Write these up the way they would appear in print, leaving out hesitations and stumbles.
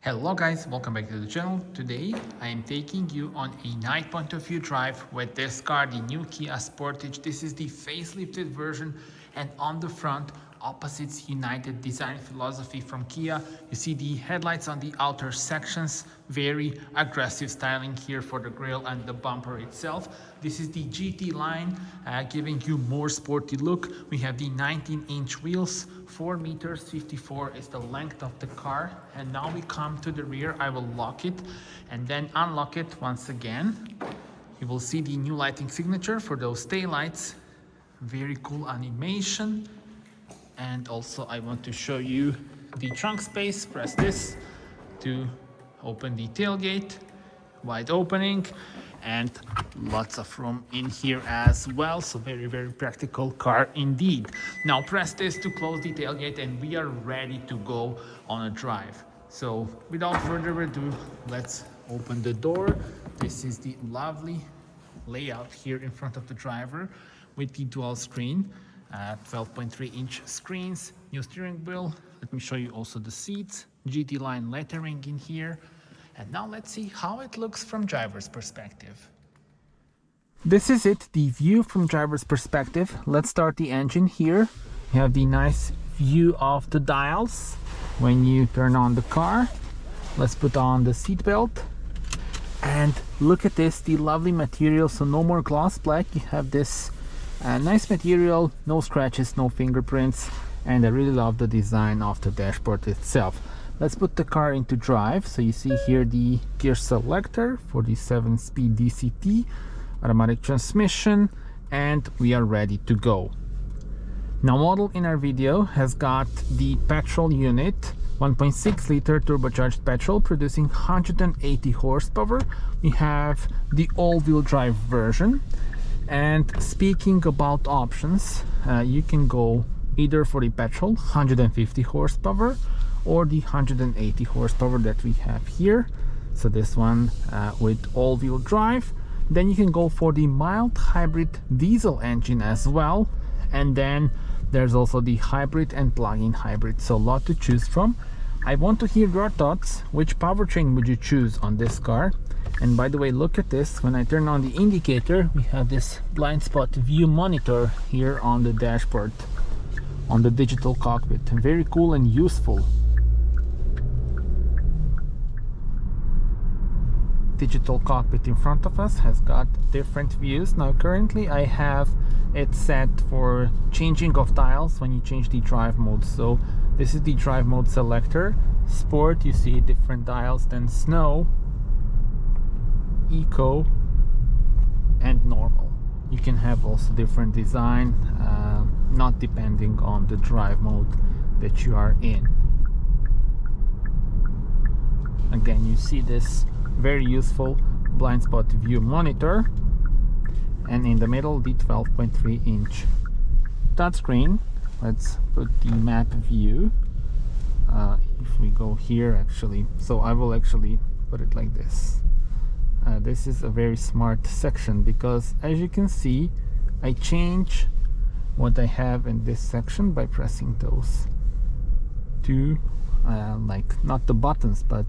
Hello guys, welcome back to the channel. Today I am taking you on a night point of view drive with this car, the new Kia Sportage. This is the facelifted version, and on the front, opposites united design philosophy from Kia. You see the headlights on the outer sections, very aggressive styling here for the grille and the bumper itself. This is the GT line, giving you more sporty look. We have the 19-inch wheels, 4 meters 54 is the length of the car. And now we come to the rear. I will lock it and then unlock it once again. You will see the new lighting signature for those taillights. Very cool animation. And also I want to show you the trunk space. Press this to open the tailgate, wide opening, and lots of room in here as well. So very practical car indeed. Now press this to close the tailgate and we are ready to go on a drive. So without further ado, let's open the door. This is the lovely layout here in front of the driver with the dual screen, 12.3-inch screens, new steering wheel. Let me show you also the seats, GT line lettering in here. And now let's see how it looks from driver's perspective. This is it, the view from driver's perspective. Let's start the engine here. You have the nice view of the dials when you turn on the car. Let's put on the seat belt. And look at this, the lovely material. So no more gloss black. You have this nice material, no scratches, no fingerprints. And I really love the design of the dashboard itself. Let's put the car into drive. So you see here the gear selector for the 7-speed DCT, automatic transmission, and we are ready to go. Now, model in our video has got the petrol unit, 1.6 liter turbocharged petrol producing 180 horsepower. We have the all-wheel drive version. And speaking about options, you can go either for the petrol, 150 horsepower, or the 180 horsepower that we have here. So this one with all-wheel drive. Then you can go for the mild hybrid diesel engine as well. And then there's also the hybrid and plug-in hybrid. So a lot to choose from. I want to hear your thoughts. Which powertrain would you choose on this car? And by the way, look at this. When I turn on the indicator, we have this blind spot view monitor here on the dashboard, on the digital cockpit. Very cool and useful. Digital cockpit in front of us has got different views. Now currently I have it set for changing of dials when you change the drive mode. So this is the drive mode selector. Sport, you see different dials, then snow, eco, and normal. You can have also different design, not depending on the drive mode that you are in. Again, you see this very useful blind spot view monitor, and in the middle the 12.3-inch touchscreen. Let's put the map view. If we go here, actually, so I will actually put it like this. This is a very smart section because, as you can see, I change what I have in this section by pressing those two, like not the buttons, but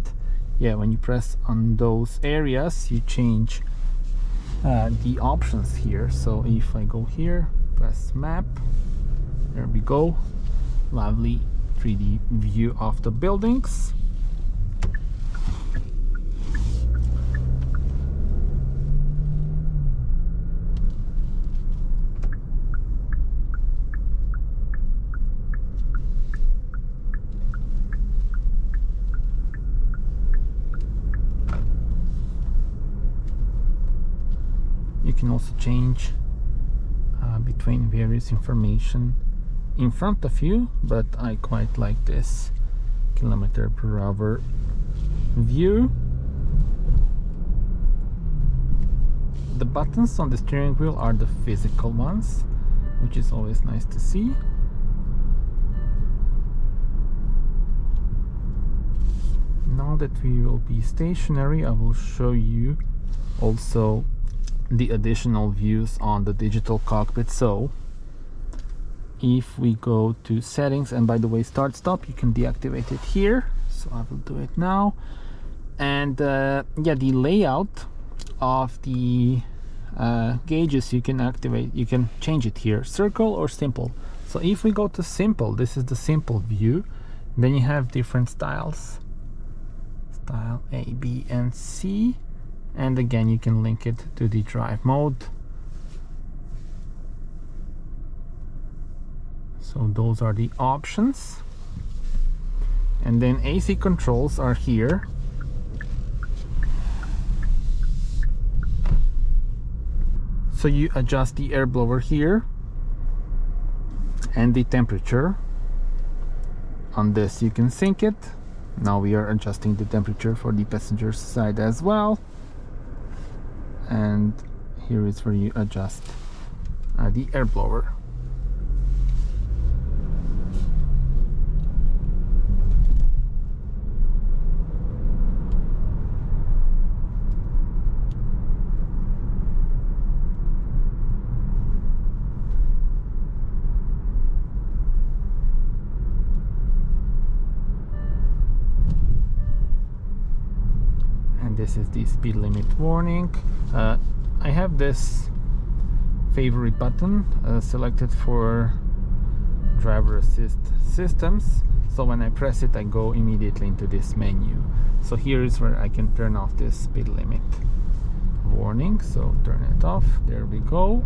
yeah, when you press on those areas, you change the options here. So if I go here, press map, there we go, lovely 3D view of the buildings. You can also change between various information in front of you, but I quite like this km/h view. The buttons on the steering wheel are the physical ones, which is always nice to see. Now that we will be stationary, I will show you also the additional views on the digital cockpit. So if we go to settings, and by the way, start stop, you can deactivate it here. so I will do it now. And yeah, the layout of the gauges you can activate, you can change it here, circle or simple. So if we go to simple, this is the simple view, then you have different styles, style A, B and C, and again you can link it to the drive mode. So those are the options, and then AC controls are here. So you adjust the air blower here and the temperature. On this you can sync it. Now we are adjusting the temperature for the passenger side as well. And here is where you adjust the air blower. This is the speed limit warning. I have this favorite button selected for driver assist systems, so when I press it I go immediately into this menu. So here is where I can turn off this speed limit warning, so turn it off. There we go.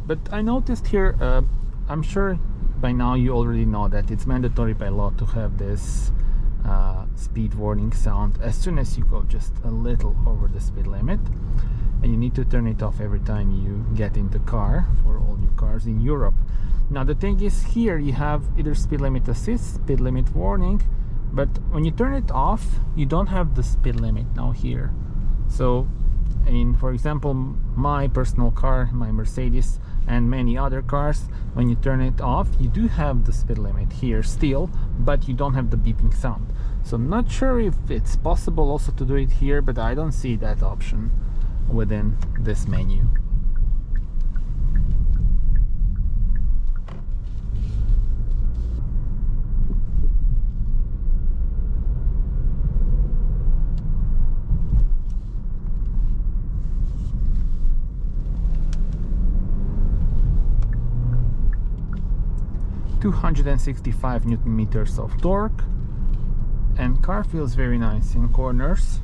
But I noticed here, I'm sure by now you already know that it's mandatory by law to have this speed warning sound as soon as you go just a little over the speed limit, and you need to turn it off every time you get in the car for all new cars in Europe. Now the thing is, here you have either speed limit assist, speed limit warning, but when you turn it off you don't have the speed limit now here. So for example, my personal car, my Mercedes, and many other cars, when you turn it off you do have the speed limit here still, but you don't have the beeping sound. So I'm not sure if it's possible also to do it here, but I don't see that option within this menu. (265 Newton meters of torque), and car feels very nice in corners.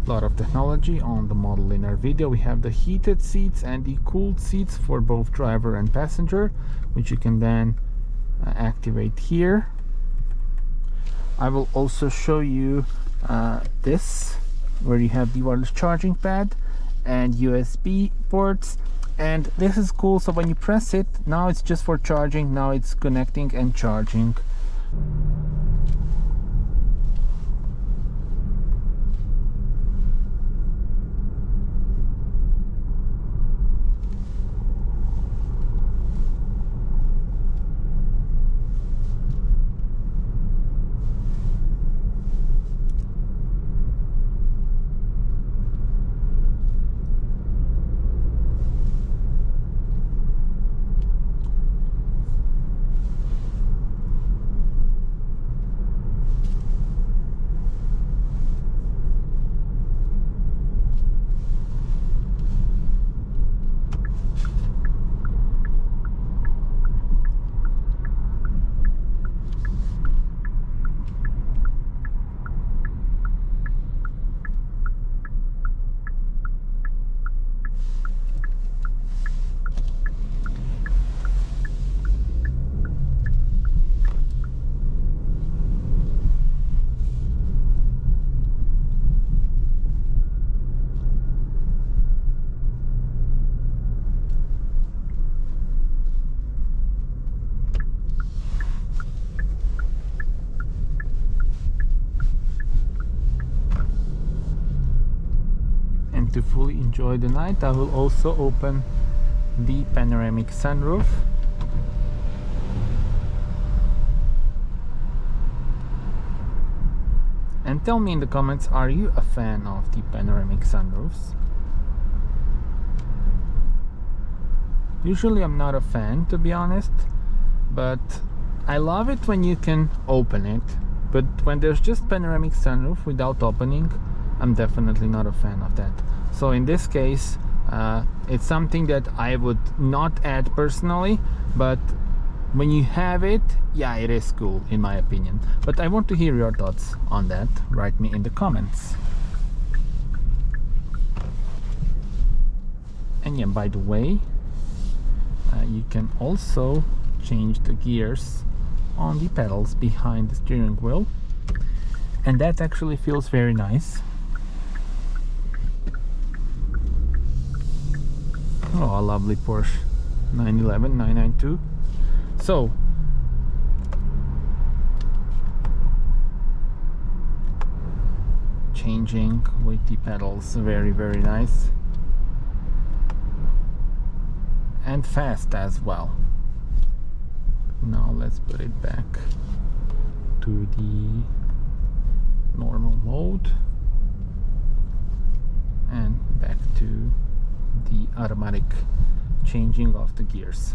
Lot of technology on the model in our video. We have the heated seats and the cooled seats for both driver and passenger, which you can then activate here. I will also show you this, where you have the wireless charging pad and USB ports, and this is cool. So when you press it, now it's just for charging, now it's connecting and charging. to fully enjoy the night, I will also open the panoramic sunroof. And tell me in the comments, are you a fan of the panoramic sunroofs? Usually I'm not a fan, to be honest, but I love it when you can open it. But when there's just panoramic sunroof without opening, I'm definitely not a fan of that. So in this case, it's something that I would not add personally, but when you have it, yeah, it is cool in my opinion. But I want to hear your thoughts on that. Write me in the comments. And yeah, by the way, you can also change the gears on the pedals behind the steering wheel, and that actually feels very nice. Oh, a lovely Porsche 911 992. So changing with the pedals, very nice and fast as well. Now let's put it back to the normal mode and back to the automatic changing of the gears.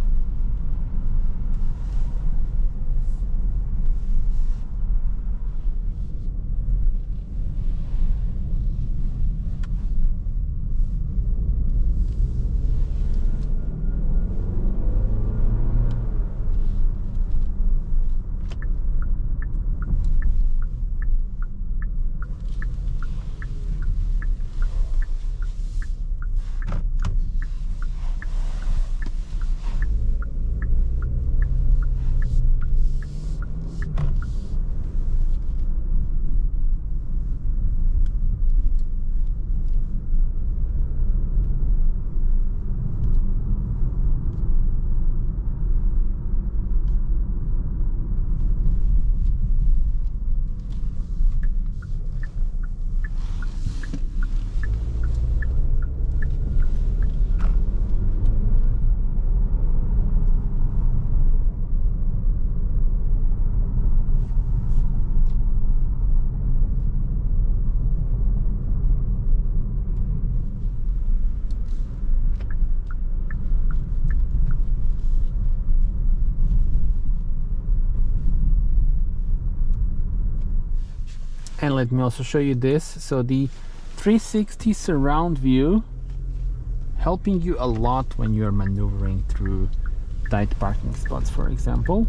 And let me also show you this. So the 360 surround view, helping you a lot when you're maneuvering through tight parking spots, for example.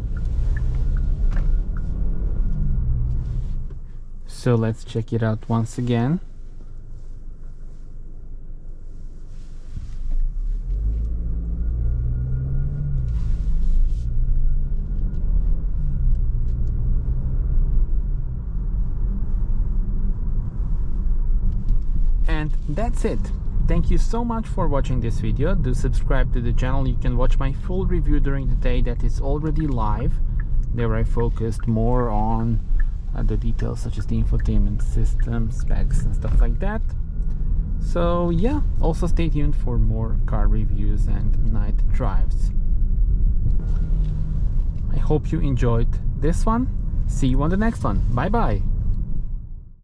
So let's check it out once again. And that's it. Thank you so much for watching this video. Do subscribe to the channel. You can watch my full review during the day that is already live. There I focused more on the details such as the infotainment system, specs and stuff like that. So yeah, also stay tuned for more car reviews and night drives. I hope you enjoyed this one. See you on the next one. Bye bye.